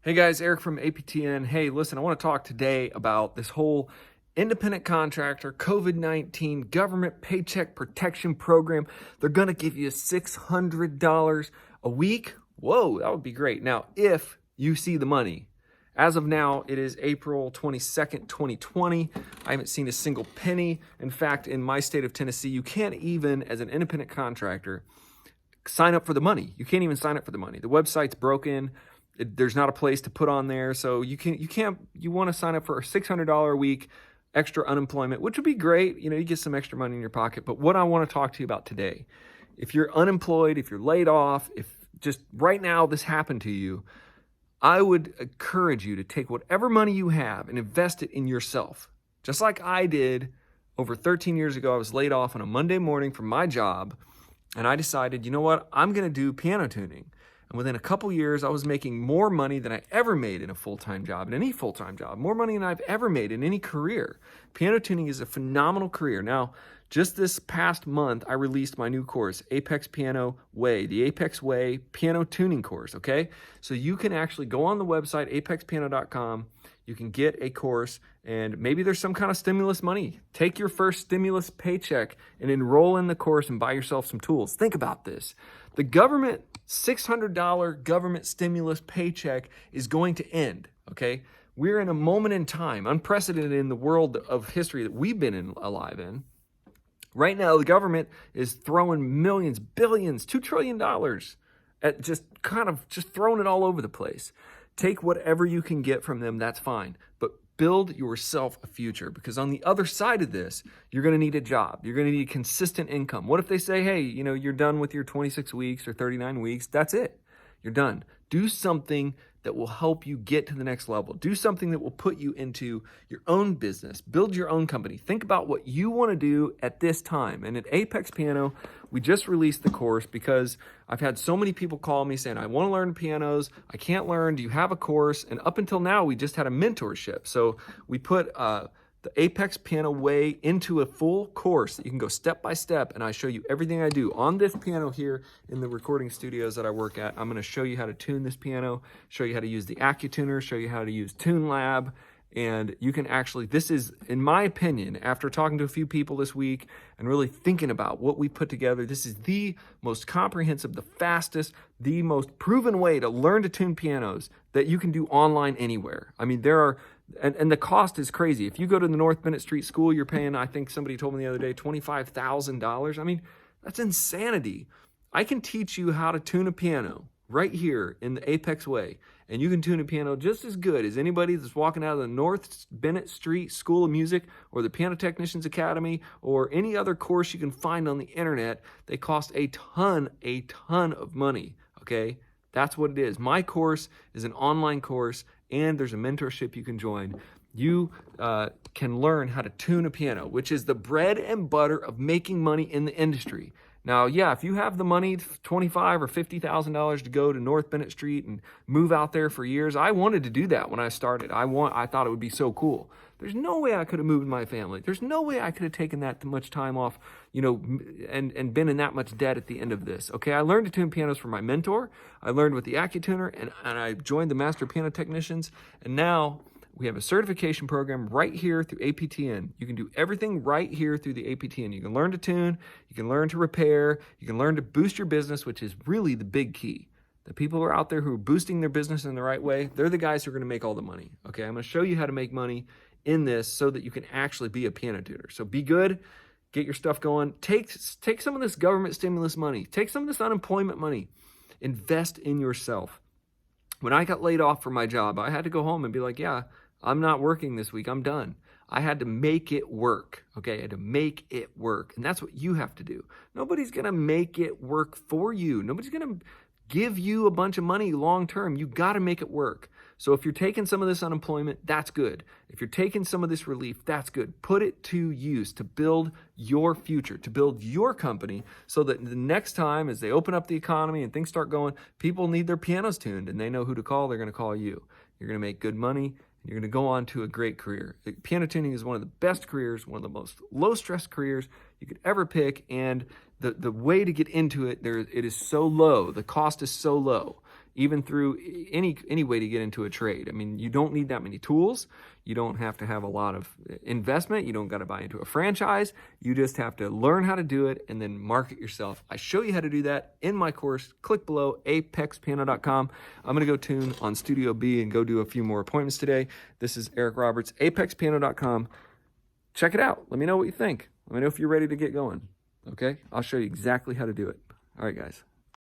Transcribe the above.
Hey guys, Eric from APTN. Hey, listen, I want to talk today about this whole independent contractor, COVID-19 government paycheck protection program. They're going to give you $600 a week. Whoa, that would be great. Now, if you see the money, as of now, it is April 22nd, 2020. I haven't seen a single penny. In fact, in my state of Tennessee, you can't even, as an independent contractor, sign up for the money. You can't even sign up for the money. The website's broken. There's not a place to put on there. So you want to sign up for a $600 a week extra unemployment, which would be great. You get some extra money in your pocket. But what I want to talk to you about today, if you're unemployed, if you're laid off, if just right now this happened to you, I would encourage you to take whatever money you have and invest it in yourself. Just like I did over 13 years ago. I was laid off on a Monday morning from my job, and I decided, you know what, I'm going to do piano tuning. And within a couple years, I was making more money than I ever made in a full-time job, in any full-time job, more money than I've ever made in any career. Piano tuning is a phenomenal career. Now, just this past month, I released my new course, Apex Piano Way, the Apex Way piano tuning course, okay? So you can actually go on the website, apexpiano.com. You can get a course, and maybe there's some kind of stimulus money. Take your first stimulus paycheck and enroll in the course and buy yourself some tools. Think about this. The government $600 government stimulus paycheck is going to end, okay? We're in a moment in time, unprecedented in the world of history that we've been alive in. Right now, the government is throwing millions, billions, $2 trillion at just throwing it all over the place. Take whatever you can get from them, that's fine. But build yourself a future, because on the other side of this, you're going to need a job. You're going to need consistent income. What if they say, hey, you're done with your 26 weeks or 39 weeks. That's it. You're done. Do something that will help you get to the next level. Do something that will put you into your own business. Build your own company. Think about what you want to do at this time. And at Apex Piano, we just released the course because I've had so many people call me saying, I want to learn pianos. I can't learn. Do you have a course? And up until now, we just had a mentorship. So we put the Apex Piano Way into a full course that you can go step by step, and I show you everything I do on this piano here in the recording studios that I work at. I'm going to show you how to tune this piano, show you how to use the AccuTuner, show you how to use TuneLab, and you can actually, this is, in my opinion, after talking to a few people this week and really thinking about what we put together, this is the most comprehensive, the fastest, the most proven way to learn to tune pianos that you can do online anywhere. I mean, there are, and the cost is crazy. If you go to the North Bennett Street School, you're paying, I think somebody told me the other day, $25,000. I mean, that's insanity. I can teach you how to tune a piano right here in the Apex Way. And you can tune a piano just as good as anybody that's walking out of the North Bennett Street School of Music or the Piano Technicians Academy or any other course you can find on the internet. They cost a ton of money, okay? That's what it is. My course is an online course, and there's a mentorship you can join. You can learn how to tune a piano, which is the bread and butter of making money in the industry. Now, yeah, if you have the money, $25,000 or $50,000 to go to North Bennett Street and move out there for years, I wanted to do that when I started. I thought it would be so cool. There's no way I could have moved my family. There's no way I could have taken that much time off, and been in that much debt at the end of this. Okay, I learned to tune pianos from my mentor. I learned with the AccuTuner, and I joined the Master Piano Technicians, and now we have a certification program right here through APTN. You can do everything right here through the APTN. You can learn to tune, you can learn to repair, you can learn to boost your business, which is really the big key. The people who are out there who are boosting their business in the right way, they're the guys who are going to make all the money. Okay, I'm going to show you how to make money in this so that you can actually be a piano tuner. So be good, get your stuff going. Take some of this government stimulus money. Take some of this unemployment money. Invest in yourself. When I got laid off from my job, I had to go home and be like, yeah, I'm not working this week. I'm done. I had to make it work. Okay, I had to make it work. And that's what you have to do. Nobody's going to make it work for you. Nobody's going to give you a bunch of money long term. You got to make it work. So if you're taking some of this unemployment, that's good. If you're taking some of this relief, that's good. Put it to use to build your future, to build your company so that the next time as they open up the economy and things start going, people need their pianos tuned and they know who to call. They're going to call you. You're going to make good money. You're going to go on to a great career. Piano tuning is one of the best careers, one of the most low-stress careers you could ever pick, and the way to get into it, it is so low. The cost is so low. even through any way to get into a trade. I mean, you don't need that many tools. You don't have to have a lot of investment. You don't got to buy into a franchise. You just have to learn how to do it and then market yourself. I show you how to do that in my course. Click below, apexpiano.com. I'm going to go tune on Studio B and go do a few more appointments today. This is Eric Roberts, apexpiano.com. Check it out. Let me know what you think. Let me know if you're ready to get going. Okay? I'll show you exactly how to do it. All right, guys.